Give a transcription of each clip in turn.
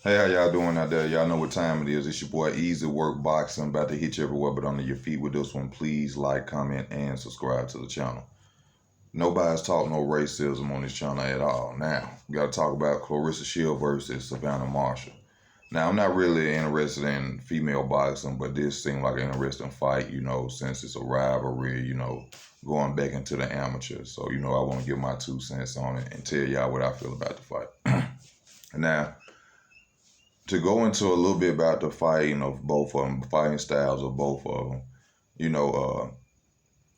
Hey, how y'all doing out there? Y'all know what time it is. It's your boy Easy Work Boxing, about to hit you everywhere but under your feet with this one. Please like, comment, and subscribe to the channel. Nobody's talking no racism on this channel at all. Now, we got to talk about Claressa Shields versus Savannah Marshall. Now, I'm not really interested in female boxing, but this seemed like an interesting fight, since it's a rivalry, going back into the amateurs. So, I want to give my 2 cents on it and tell y'all what I feel about the fight. Now, to go into a little bit about the fighting of both of them, fighting styles of both of them,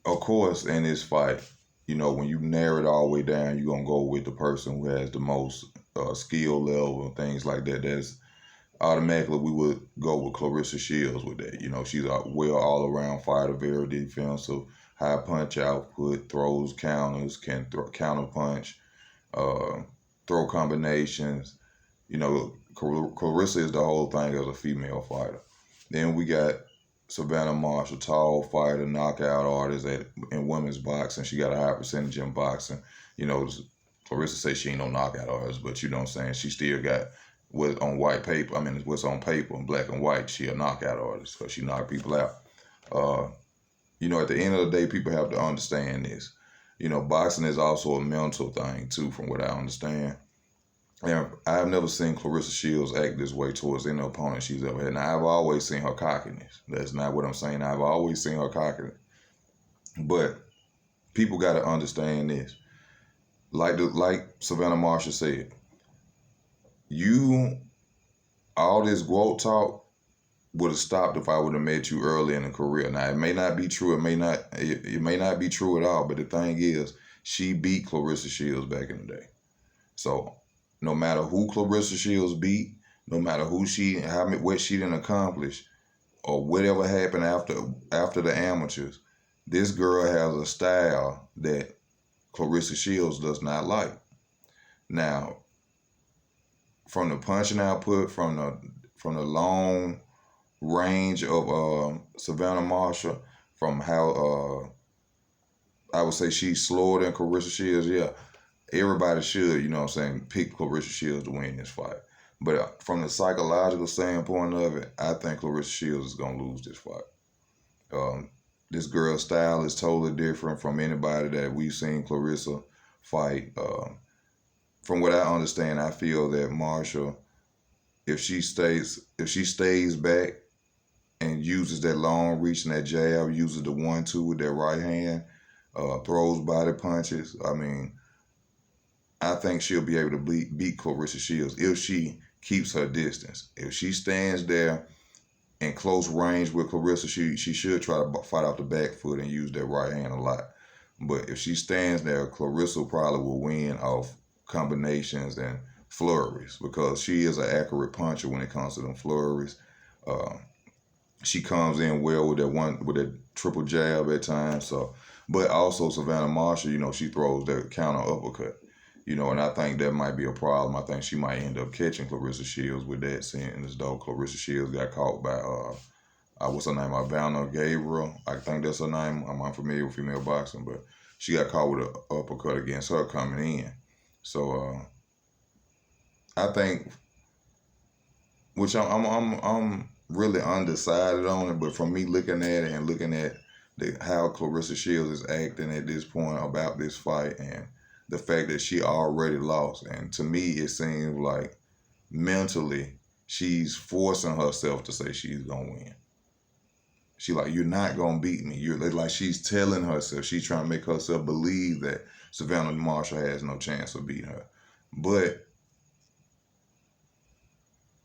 of course, in this fight, when you narrow it all the way down, you're going to go with the person who has the most skill level and things like that. That's automatically we would go with Claressa Shields with that. She's a well all-around fighter, very defensive, high punch output, throws counters, can counter punch, throw combinations. Claressa is the whole thing as a female fighter. Then we got Savannah Marshall, tall fighter, knockout artist in women's boxing. She got a high percentage in boxing. Claressa says she ain't no knockout artist, but you know what I'm saying? She still got what's on white paper. I mean, what's on paper, black and white. She a knockout artist because she knock people out. At the end of the day, people have to understand this. Boxing is also a mental thing too, from what I understand. And I've never seen Claressa Shields act this way towards any opponent she's ever had. Now, I've always seen her cockiness. That's not what I'm saying. I've always seen her cockiness. But people got to understand this. Like Savannah Marshall said, all this gwoat talk would have stopped if I would have met you early in the career. Now, it may not be true. It may not be true at all. But the thing is, she beat Claressa Shields back in the day. So no matter who Claressa Shields beat, no matter what she didn't accomplish, or whatever happened after the amateurs, this girl has a style that Claressa Shields does not like. Now, from the punching output, from the long range of Savannah Marshall, from how I would say she's slower than Claressa Shields, yeah. Everybody should, pick Claressa Shields to win this fight. But from the psychological standpoint of it, I think Claressa Shields is going to lose this fight. This girl's style is totally different from anybody that we've seen Claressa fight. From what I understand, I feel that Marshall, if she stays back and uses that long reach and that jab, uses the 1-2 with that right hand, throws body punches, I think she'll be able to beat Claressa Shields if she keeps her distance. If she stands there in close range with Claressa, she should try to fight off the back foot and use that right hand a lot. But if she stands there, Claressa probably will win off combinations and flurries because she is an accurate puncher when it comes to them flurries. She comes in well with that triple jab at times. So, but also Savannah Marshall, she throws that counter uppercut. And I think that might be a problem. I think she might end up catching Claressa Shields with that, seeing as though Claressa Shields got caught by, what's her name, Savannah Gabriel. I think that's her name. I'm unfamiliar with female boxing, but she got caught with an uppercut against her coming in. So I think, which I'm really undecided on it, but from me looking at it and looking at how Claressa Shields is acting at this point about this fight and the fact that she already lost. And to me, it seems like mentally she's forcing herself to say she's going to win. She like, you're not going to beat me. Like she's telling herself, she's trying to make herself believe that Savannah Marshall has no chance of beating her. But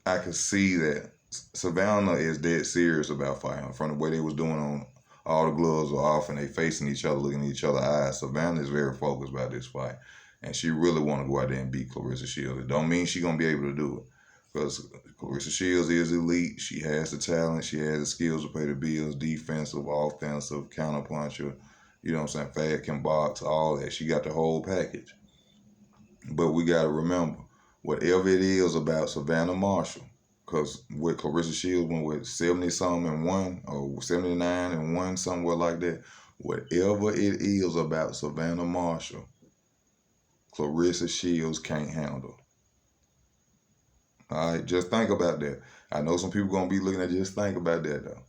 I could see that Savannah is dead serious about fighting. From the way they was doing on all the gloves are off and they facing each other, looking in each other's eyes. Savannah is very focused about this fight. And she really want to go out there and beat Claressa Shields. It don't mean she's going to be able to do it. Because Claressa Shields is elite. She has the talent. She has the skills to pay the bills. Defensive, offensive, counterpuncher. Fast, can box, all that. She got the whole package. But we got to remember, whatever it is about Savannah Marshall, because with Claressa Shields went with 70-something and 1, or 79 and 1, somewhere like that. Whatever it is about Savannah Marshall, Claressa Shields can't handle. All right, just think about that. I know some people gonna be looking at. Just think about that though.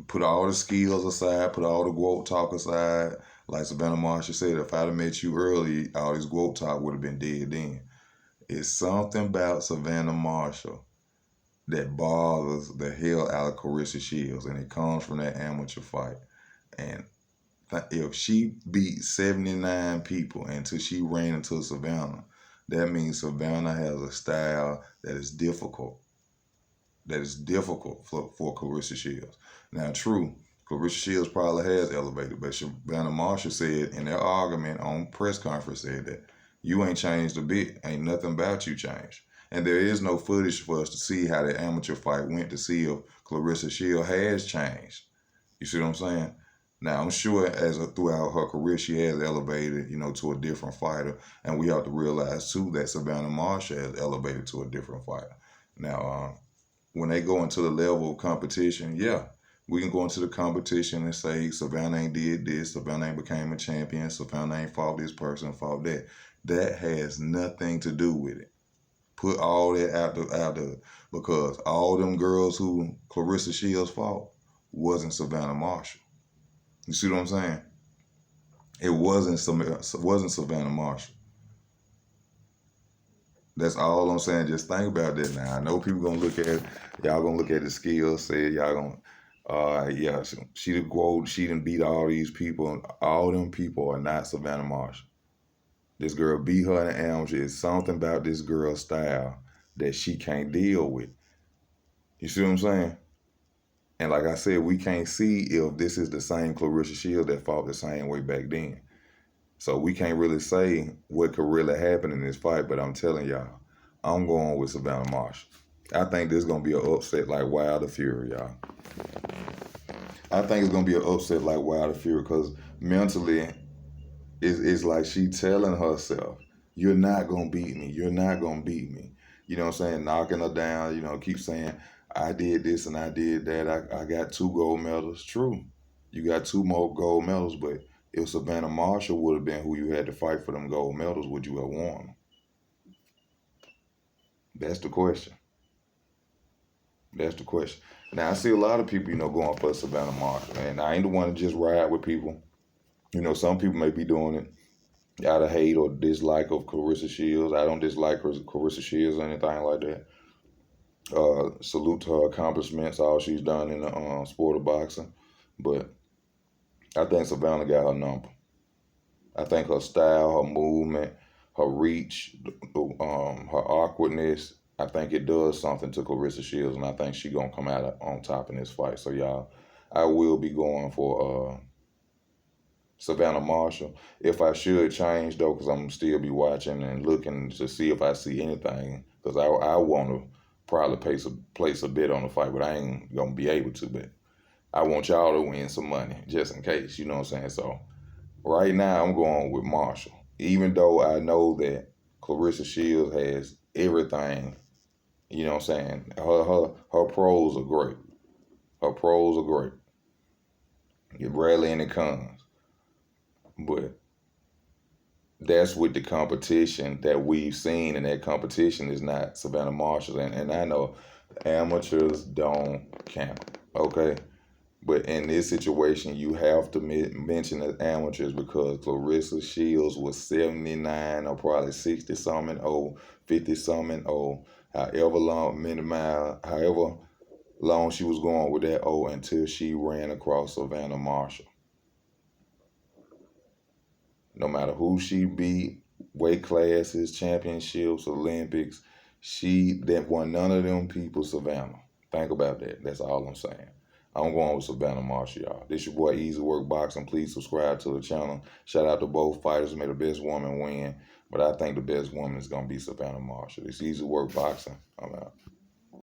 Put all the skills aside. Put all the gwoat talk aside. Like Savannah Marshall said, if I'd have met you early, all this gwoat talk would have been dead then. It's something about Savannah Marshall that bothers the hell out of Claressa Shields, and it comes from that amateur fight. And if she beat 79 people until she ran into Savannah, that means Savannah has a style that is difficult. That is difficult for Claressa Shields. Now, true, Claressa Shields probably has elevated, but Savannah Marshall said in their argument on press conference said that you ain't changed a bit. Ain't nothing about you changed. And there is no footage for us to see how the amateur fight went to see if Claressa Shields has changed. You see what I'm saying? Now, I'm sure throughout her career, she has elevated, to a different fighter. And we have to realize, too, that Savannah Marshall has elevated to a different fighter. Now, when they go into the level of competition, yeah, we can go into the competition and say Savannah ain't did this, Savannah ain't became a champion, Savannah ain't fought this person, fought that. That has nothing to do with it. Put all that out there, because all them girls who Claressa Shields fought wasn't Savannah Marshall. You see what I'm saying? It wasn't Savannah Marshall. That's all I'm saying. Just think about that now. I know people gonna look at y'all gonna look at the skills, say y'all gonna yeah, she the gwoat, she done beat all these people. All them people are not Savannah Marshall. This girl beat her in the amateur. It's something about this girl's style that she can't deal with. You see what I'm saying? And like I said, we can't see if this is the same Claressa Shields that fought the same way back then. So we can't really say what could really happen in this fight, but I'm telling y'all, I'm going with Savannah Marshall. I think this is going to be an upset like Wilder Fury, y'all. I think it's going to be an upset like Wilder Fury because mentally, it's like she telling herself, you're not going to beat me. You're not going to beat me. You know what I'm saying? Knocking her down, keep saying, I did this and I did that. I got 2 gold medals. True. You got 2 more gold medals, but if Savannah Marshall would have been who you had to fight for them gold medals, would you have won them? That's the question. That's the question. Now, I see a lot of people, going for Savannah Marshall, and I ain't the one to just ride with people. Some people may be doing it out of hate or dislike of Claressa Shields. I don't dislike Claressa Shields or anything like that. Salute to her accomplishments, all she's done in the sport of boxing. But I think Savannah got her number. I think her style, her movement, her reach, her awkwardness, I think it does something to Claressa Shields, and I think she's going to come out on top in this fight. So, y'all, I will be going for Savannah Marshall. If I should change, though, because I'm going to still be watching and looking to see if I see anything, because I want to probably place a bet on the fight, but I ain't going to be able to. But I want y'all to win some money, just in case, you know what I'm saying? So, right now, I'm going with Marshall. Even though I know that Claressa Shields has everything, you know what I'm saying? Her pros are great. Her pros are great. Get rarely any cons. But that's with the competition that we've seen, and that competition is not Savannah Marshall. And I know amateurs don't count, okay? But in this situation, you have to mention the amateurs because Claressa Shields was 79 or probably 60-something old, 50-something old, however long she was going with that old until she ran across Savannah Marshall. No matter who she beat, weight classes, championships, Olympics, she didn't won none of them people Savannah. Think about that. That's all I'm saying. I'm going with Savannah Marshall, y'all. This your boy Easy Work Boxing. Please subscribe to the channel. Shout out to both fighters. May the best woman win. But I think the best woman is going to be Savannah Marshall. It's Easy Work Boxing. I'm out.